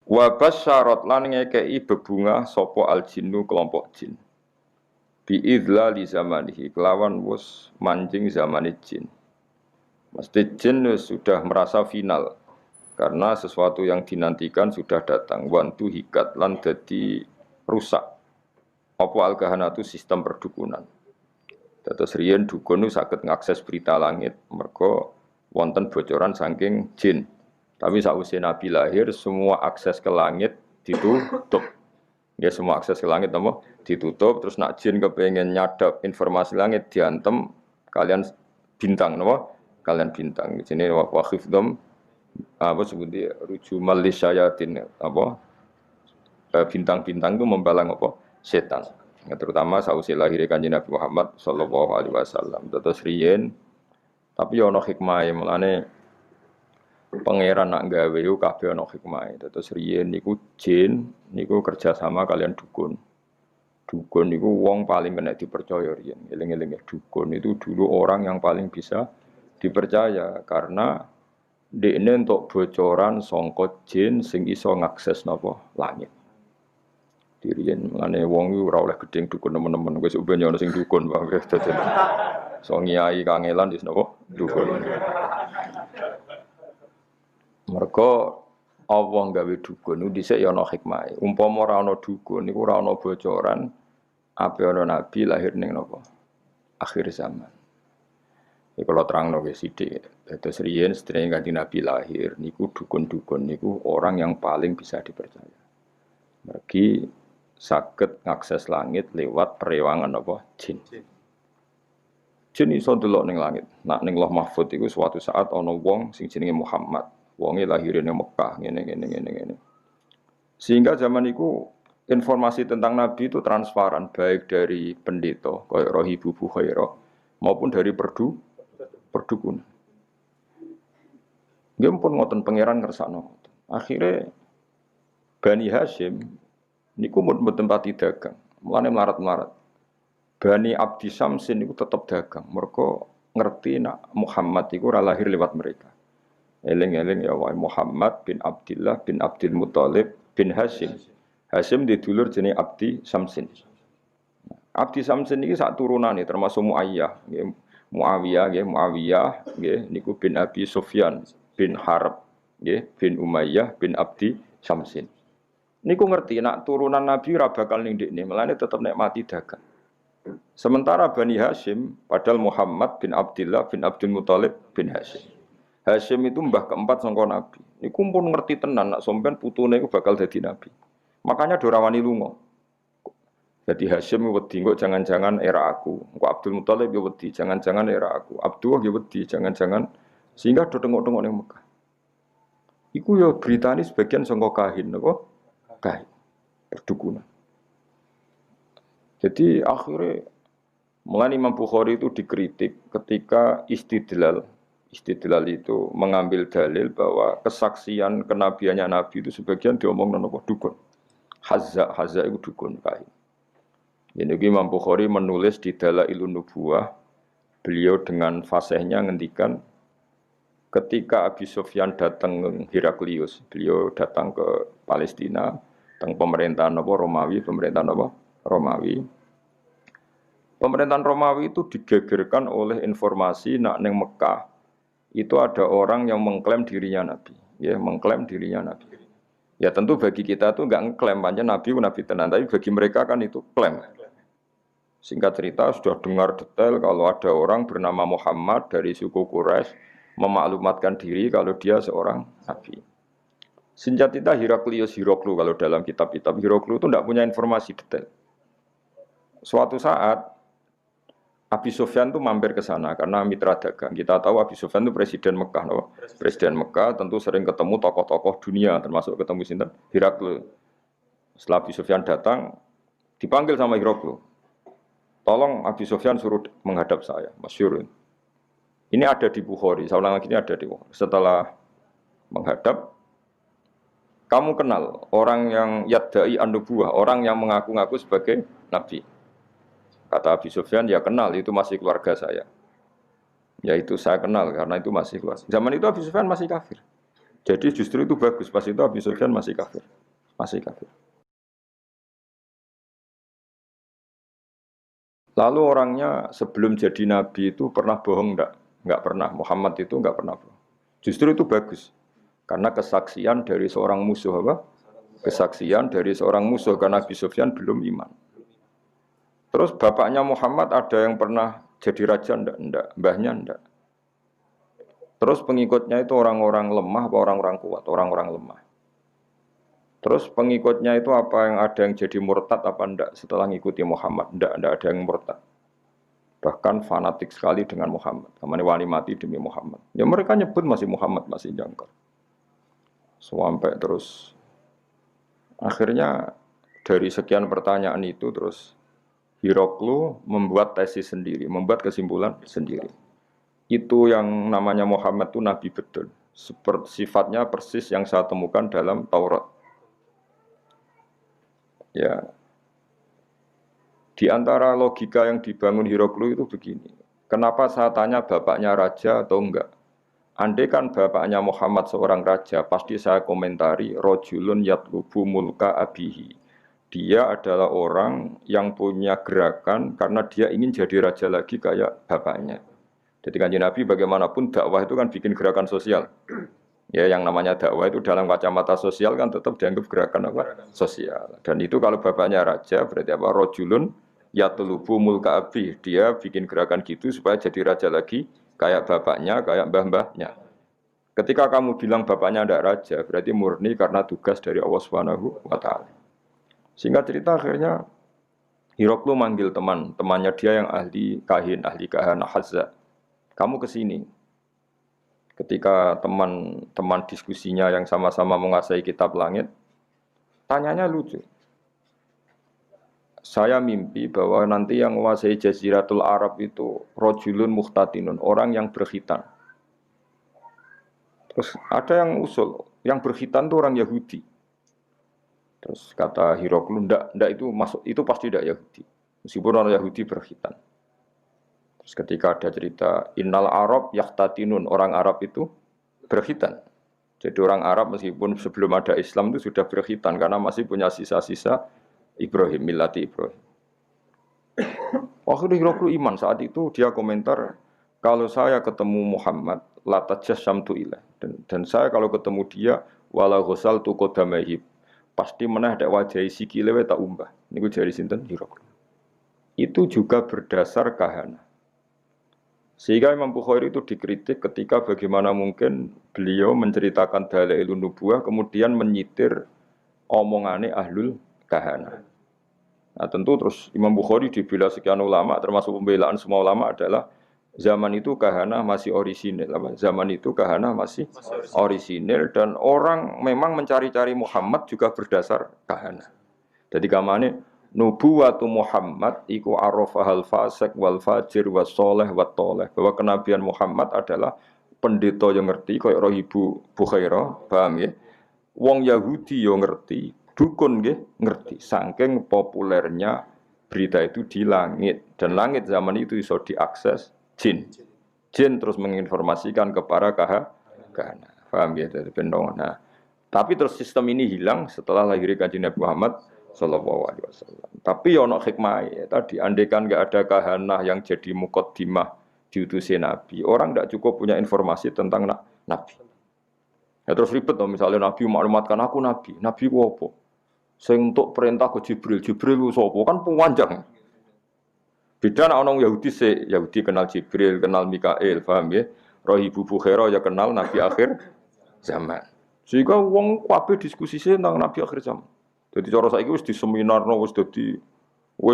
Wa basyarat lan ngekei bebungah sapa al-jinnu kelompok jin. Bi idlali zamanihi kelawan wus mancing zamane jin. Mesti jin sudah merasa final karena sesuatu yang dinantikan sudah datang. Wantu hikat lan dadi rusak. Apa al-kahanatu sistem perdukunan. Dados riyen dukun saged ngakses berita langit merga wonten bocoran saking jin. Tapi sausé Nabi lahir semua akses ke langit ditutup. Ya semua akses ke langit apa? Ditutup terus nak jin kepengen nyadap informasi langit diantem kalian bintang napa? Kalian bintang. Jenenge wa khifdum apa sebutnya rujumal lisyayatin apa? Bintang-bintang itu membalang apa? Setan. Ya, terutama sausé lahir Kanjeng Nabi Muhammad sallallahu alaihi wasallam. Terus riyen tapi ana hikmahe mulane pangeran nak gawe yo kabeh ana hikmahe. Terus riyen niku jin niku kerjasama kalian dukun. Dukun niku wong paling kena dipercaya riyen. Eling-eling dukun itu dulu orang yang paling bisa dipercaya karena dekne entuk bocoran sangka jin sing iso ngakses napa langit. Diriyen mulane wong iku ora oleh gedeng dukun nemen-nemen wis ben yo ana sing dukun wae dadi. So ngiyai kangelan wis napa dukun. Mergo Allah gawe dukun niku dhisik ya ana hikmahe. Umpama ora ana dukun niku ora ana bocoran ape ana nabi lahir ning napa? Akhir zaman. Iki kula terangno wis sithik. Dados riyen sedherenge Kanjeng Nabi lahir niku dukun-dukun niku orang yang paling bisa dipercaya. Mergi saged ngakses langit lewat perewangan apa? Jin. Jin iso ndelok ning langit. Nak ning Lauh Mahfuz iku suatu saat ana wong sing jenenge Muhammad. Wonge lahir ning Mekah ngene. Sehingga zaman itu informasi tentang Nabi itu transparan baik dari pendeta kaya Rohibu Bukhairah maupun dari perdukunan. Nggih pun ngoten pangeran ngersakno. Akhire Bani Hashim niku mboten pati dagang. Mulane melarat-melarat. Bani Abdi Samsin niku tetep dagang. Mergo ngerti nak Muhammad iku ora lahir lewat mereka. Eling-eling ya wae Muhammad bin Abdullah bin Abdul Muthalib bin Hashim. Hashim di dulur jenenge Abdi Samsin. Abdi Samsin iki sak turunane termasuk Muayyah, nggih. Muawiyah nggih niku bin Abi Sufyan bin Harb nggih bin Umayyah bin Abdi Samsin. Niku ngerti nak turunan Nabi ora bakal ning ndekne, melane tetep nek mati dagang. Sementara Bani Hashim padahal Muhammad bin Abdullah bin Abdul Muthalib bin Hashim. Hashim itu mbah keempat sangka Nabi. Niku pun ngerti tenan nak sampean putune iku bakal dadi nabi. Makanya do rawani lunga. Jadi Hashim wedi kok jangan-jangan era aku. Kok Abdul Muthalib yo wedi jangan-jangan era aku. Abdullah yo wedi jangan-jangan sehingga do tengok-tengok ning Mekah. Iku yo beritani sebagian sangka kahin napa? Kahin. Perdukunan. Jadi akhirnya mulai Imam Bukhari itu dikritik ketika istidlal itu mengambil dalil bahwa kesaksian kenabiannya Nabi itu sebagian diomong napa dukun. Hazza itu dukun kain. Jadi Imam Bukhari menulis di Dalailun Nubuwah, beliau dengan fasihnya ngendikan ketika Abi Sufyan datang ke Heraklius, beliau datang ke Palestina, teng pemerintahan Romawi. Pemerintahan Romawi itu digegerkan oleh informasi nak neng Mekah itu ada orang yang mengklaim dirinya Nabi, ya mengklaim dirinya Nabi. Ya tentu bagi kita tuh nggak ngeklaim pancen Nabi tenan, tapi bagi mereka kan itu klaim. Singkat cerita sudah dengar detail kalau ada orang bernama Muhammad dari suku Quraisy memaklumatkan diri kalau dia seorang Nabi. Senjata Heraklius kalau dalam kitab-kitab Heraklius itu tidak punya informasi detail. Suatu saat Abi Sufyan itu mampir ke sana karena mitra dagang. Kita tahu Abi Sufyan itu presiden Mekah, no? Presiden Mekah tentu sering ketemu tokoh-tokoh dunia, termasuk ketemu sinten Heraklius. Setelah Abi Sufyan datang, dipanggil sama Heraklius. Tolong Abi Sufyan suruh menghadap saya, masyhur. Ini ada di Bukhari, saya ulang lagi ini ada di Bukhari. Setelah menghadap, kamu kenal orang yang yadda'i an-nubuwah, orang yang mengaku-ngaku sebagai nabi. Kata Abi Sufyan, ya kenal, itu masih keluarga saya. Yaitu saya kenal karena itu masih keluarga. Zaman itu Abi Sufyan masih kafir. Jadi justru itu bagus, pas itu Abi Sufyan masih kafir. Masih kafir. Lalu orangnya sebelum jadi nabi itu pernah bohong enggak? Enggak pernah. Muhammad itu enggak pernah bohong. Justru itu bagus. Karena kesaksian dari seorang musuh apa? Kesaksian dari seorang musuh karena Abi Sufyan belum iman. Terus bapaknya Muhammad ada yang pernah jadi raja enggak? Enggak. Mbahnya enggak. Terus pengikutnya itu orang-orang lemah apa orang-orang kuat? Orang-orang lemah. Terus pengikutnya itu apa yang ada yang jadi murtad apa enggak setelah ngikuti Muhammad? Enggak ada yang murtad. Bahkan fanatik sekali dengan Muhammad. Kamane wani mati demi Muhammad. Ya mereka nyebut masih Muhammad, masih jangkar. Sampai terus akhirnya dari sekian pertanyaan itu terus Hiroklu membuat tesis sendiri, membuat kesimpulan sendiri. Itu yang namanya Muhammad itu nabi betul. Seperti sifatnya persis yang saya temukan dalam Taurat. Ya, di antara logika yang dibangun Hiroklu itu begini. Kenapa saya tanya bapaknya raja atau enggak? Andai kan bapaknya Muhammad seorang raja, pasti saya komentari rojulun yatlubu mulka abihi. Dia adalah orang yang punya gerakan karena dia ingin jadi raja lagi kayak bapaknya. Jadi kanjeng Nabi bagaimanapun dakwah itu kan bikin gerakan sosial. Ya, yang namanya dakwah itu dalam kacamata sosial kan tetap dianggap gerakan apa? Sosial. Dan itu kalau bapaknya raja berarti apa? Rojulun yatlubu mulka abi. Dia bikin gerakan gitu supaya jadi raja lagi kayak bapaknya, kayak mbah-mbahnya. Ketika kamu bilang bapaknya tidak raja, berarti murni karena tugas dari Allah Subhanahu wa taala. Singkat cerita akhirnya Hiroklu manggil temannya dia yang ahli kahana Hazza. Kamu ke sini. Ketika teman-teman diskusinya yang sama-sama menguasai kitab langit, tanyanya lucu. Saya mimpi bahwa nanti yang menguasai Jaziratul Arab itu rojulun muhtatinun, orang yang berkhitan. Terus ada yang usul, yang berkhitan itu orang Yahudi. Terus kata Hiroklu, ndak itu masuk, itu pasti tidak Yahudi. Meskipun orang Yahudi berkhitan. Terus ketika ada cerita Innal Arab yahtatinun, orang Arab itu berkhitan. Jadi orang Arab meskipun sebelum ada Islam itu sudah berkhitan karena masih punya sisa-sisa Ibrahim, millati Ibrahim. Waktu Hiroklu iman saat itu dia komentar, kalau saya ketemu Muhammad, latajasyamtu ilah. Dan saya kalau ketemu dia, wala ghusal tu qodamaihi, pasti meneh ada wajah sikile tak umbah. Niku jari sinten Hiroklu. Itu juga berdasar kahana. Sehingga Imam Bukhari itu dikritik ketika bagaimana mungkin beliau menceritakan dalailun nubuwah kemudian menyitir omongane ahlul kahana. Nah tentu terus Imam Bukhari dibela sekian ulama termasuk pembelaan semua ulama adalah zaman itu kahana masih orisinil. Zaman itu kahana masih orisinil dan orang memang mencari-cari Muhammad juga berdasar kahana. Jadi kamane nubuwatu Muhammad iku arafahal fasik wal fajir was soleh wat toleh, bahwa kenabian Muhammad adalah pendeta yang ngerti kaya roh Ibu Bukhairah, paham ya? Wong Yahudi yo ngerti, dukun nggih ngerti. Saking populernya berita itu di langit dan langit zaman itu iso diakses jin. Jin terus menginformasikan kepada kahana. Paham ya? Jadi pendong. Nah, tapi terus sistem ini hilang setelah lahirnya Kanjeng Nabi Muhammad Sallallahu Alaihi Wasallam. Tapi ono hikmah ya tadi, andaikan nggak ada kahanah yang jadi mukaddimah diutusi Nabi, orang tidak cukup punya informasi tentang Nabi. Ya terus ribet dong, misalnya Nabi maklumatkan aku Nabi, Nabi ku apa? Sing untuk perintah ke Jibril, Jibril ku sapa? Kan panjang. Beda nek orang Yahudi Yahudi kenal Jibril, kenal Mikail, paham ya? Roh Ibu Bukhairah ya kenal Nabi akhir zaman. Sehingga wong kabeh diskusi tentang Nabi akhir zaman. Jadi cara saiki wis di seminar wis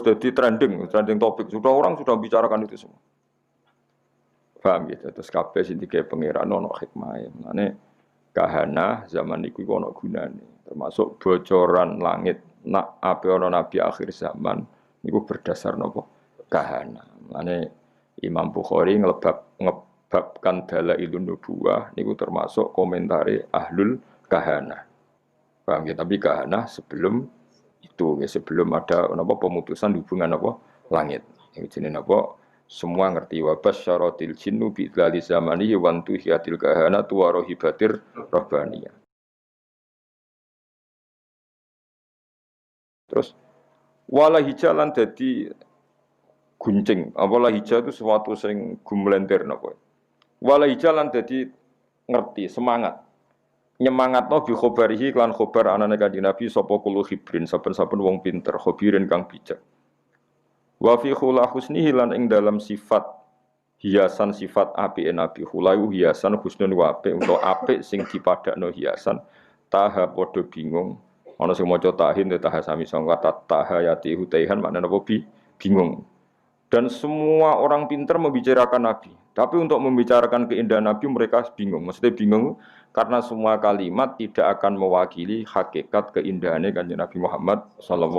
dadi trending topik. Sudah orang sudah bicarakan itu semua. Paham gitu. Terus kabeh sing dikae pangeran ono hikmahe. Mane kahana zaman iku ono gunane. Termasuk bocoran langit nak ape ono nabi akhir zaman niku berdasar napa? Kahana. Mane Imam Bukhari bab kan dalailun nubuwah niku termasuk komentare ahlul kahanah. Paham ya? Tapi kahanah sebelum itu ya, sebelum ada napa pemutusan hubungan apa langit. Ini jenenge napa? Semua ngerti wa basyaratil jinnu bi dzali zamani wa antuhiyatil kahana wa rohibatir rabbaniyah. Terus wala hijalan dadi guncing. Wala hija itu sesuatu sing gumlenter napa. Wala hijalan dadi ngerti, semangat. Nyemangatno bi khobarihi lan khobar anane Kanjeng Nabi sapa kulo hibrin saben-saben wong pinter, khobirin kang bijak. Wa fi khula husnihi lan ing dalam sifat hiasan sifat apike Nabi khulayu hiasan husnun wa apik utawa apik sing dipadakno hiasan taha padha bingung ana sing maca tahin taha sami sangka tahayati hutaihan maknane apa bingung. Dan semua orang pintar membicarakan Nabi. Tapi untuk membicarakan keindahan Nabi mereka bingung. Maksudnya bingung karena semua kalimat tidak akan mewakili hakikat keindahannya Kanjeng Nabi Muhammad SAW.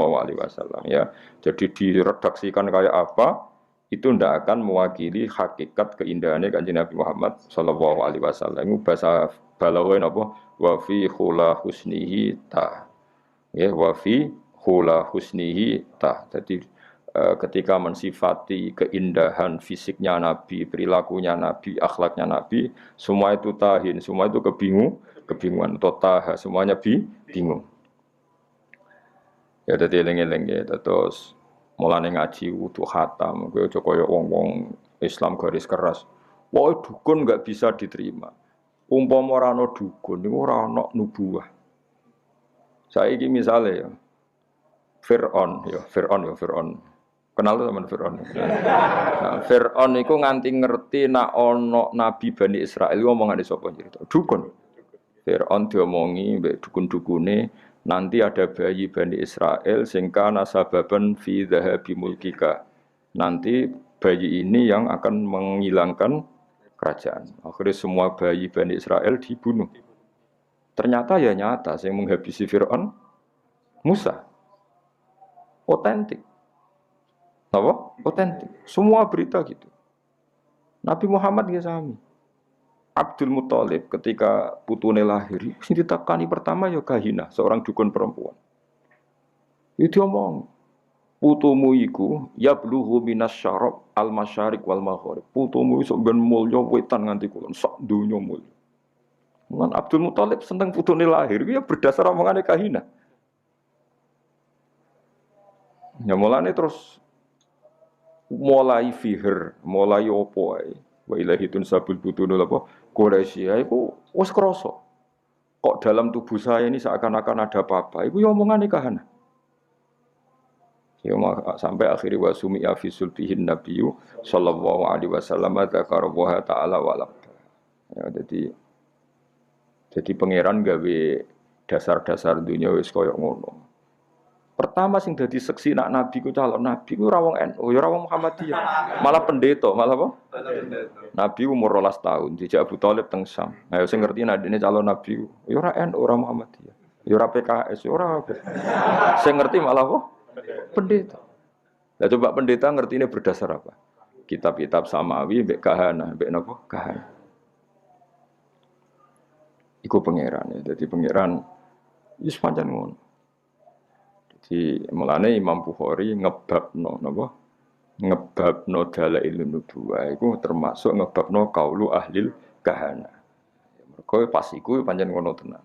Ya, jadi diredaksikan kayak apa itu tidak akan mewakili hakikat keindahannya Kanjeng Nabi Muhammad SAW. Itu bahasa balaghah apa? Wa fi khula husnihi ta. Ya, wa fi khula husnihi ta. Jadi ketika mensifati keindahan fisiknya Nabi, perilakunya Nabi, akhlaknya Nabi, semua itu tahin, semua itu kebingungan atau taha, semuanya bingung. Ya dadi eling-eling ya, terus mulane ngaji wudu khatam, kowe aja kaya wong-wong Islam garis keras. Wah, dukun enggak bisa diterima. Umpama ora ana dukun, niku ora ana nubuwah. Saiki misale ya Fir'aun. Kenal sama Fir'aun. Nah, Fir'aun itu nganti ngerti nak ono Nabi Bani Israel ngomongane sapa cerita. Dukun. Fir'aun diomongi mbek dukun-dukune nanti ada bayi Bani Israel sing kana sababan fi dhahabi mulkika. Nanti bayi ini yang akan menghilangkan kerajaan. Akhirnya semua bayi Bani Israel dibunuh. Ternyata ya nyata yang menghabisi Fir'aun Musa. Otentik. Apa? Otentik. Semua berita gitu. Nabi Muhammad ya sami. Abdul Muthalib ketika putune lahir, sing ditakani pertama ya Kahina, seorang dukun perempuan. Itu omong, putumu iku yablughu minas syarab al masyariq wal maghrib. Putumu iso ben mulya wetan nganti kulon, sak donya mulya. Mun Abdul Muthalib seneng putune lahir, ya berdasar omongane Kahina. Ya mulane terus mulai fihir, mulai opo ae. Wa ilahi tunsabul butunul apa? Quraisy iku wis krasa. Kok dalam tubuh saya ini seakan-akan ada apa-apa. Iku ya omongane Kahana. Ya sampai akhiri wa sumi'a fi sulbihin nabiyyu sallallahu alaihi wasallam dzakara wa ta'ala wa ya jadi pangeran gawe dasar-dasar dunia wis koyo ngono. Pertama sing dadi seksi nak nabi ku calon nabi ku ora wong NU, ya ora wong Muhammadiyah. Malah pendeta, malah apa? Nabi umur 12 tahun, dijak Abu Thalib teng Syam. Ayo sing ngerti nadine calon nabi, ya ora NU, ora Muhammadiyah. Ya ora PKS, ya ora. Sing ngerti malah apa? Pendeta. Lah coba pendeta ngertine berdasar apa? Kitab-kitab samawi mbek kahana, mbek napa? Kahana. Iku pangeran ya. Dadi pangeran wis pancen ngono. Di mulane Imam Bukhari ngebabno napa ngebabno dalailun nubuwah iku termasuk ngebabno qaulu ahlil kahana. Mergo pas iku pancen ngono tenan.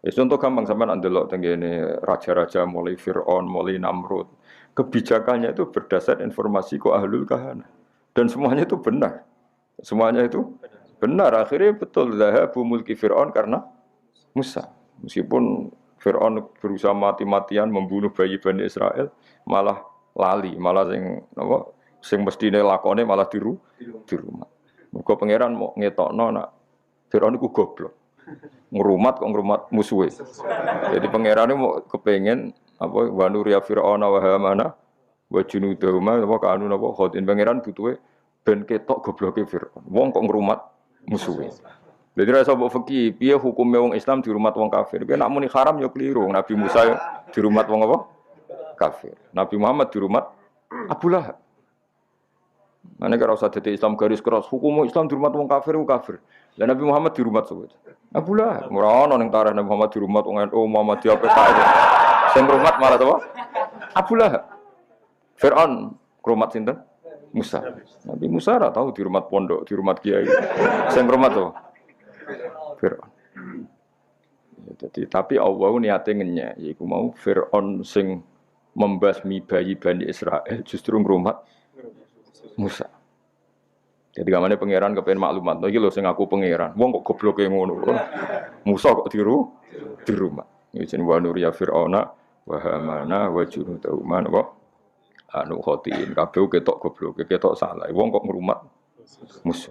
Wis contoh gampang sampean ndelok tengene raja-raja mulai Firaun, mulai Namrud. Kebijakannya itu berdasar informasi ku ahlul kahana. Dan semuanya itu benar. Semuanya itu benar. Akhirnya betul zahabu mulki Firaun karena Musa. Meskipun Fir'aun berusaha mati-matian membunuh bayi Bani Israel, malah lali, malah sing mestine lakone malah di rumah. Muga pangeran mau ngetokno nak Fir'aun iku goblok. Ngrumat kok ngrumat musuhe. Jadi pangerane mau kepengen apa wa nuriya Fir'auna wa Hamana wa junudahuma apa kanu napa khotin pangeran butuhe ben ketok gobloke Fir'aun. Wong kok ngrumat musuhe. Jadi rasa mbok fikih, piye hukume wong Islam di rumah wong kafir? Piye nak muni haram ya keliru. Nabi Musa di rumah wong apa? Kafir. Nabi Muhammad di rumah Abu Lahab. Mana kira usah jadi Islam garis keras. Hukum Islam dihormat wong kafir, wong kafir. Dan Nabi Muhammad dihormat sebut. Abu Lahab, ora ono ning tarikh Nabi Muhammad dihormat wong NU Muhammad dia PKI. Sing hormat malah apa? Abu Lahab. Fir'aun hormat sinten? Musa. Nabi Musa ora tahu dihormat pondok, dihormat kiai. Sing hormat apa? Fir'aun. Ya, jadi, tapi Allah niate ngenyek, yaiku mau Fir'aun sing membasmi bayi Bani Israel justru ngrumat Musa. Jadi kamane pangeran kepen maklumat. Iki lho sing aku pangeran. Wong kok gobloke ngono. Musa kok di rumah. Iki wa nuriya fir'auna wa hamana wa junudahuma apa? Anu khotiin kabeh ketok gobloke, ketok salah. Wong kok ngrumat Musa.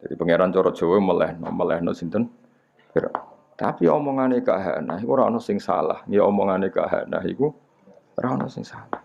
Jadi pangeran cara Jawa melehno sinten? Fir'aun. Tapi omongane Kak Hana iku ora ana sing salah. Ya omongane Kak Hana iku ora ana sing salah.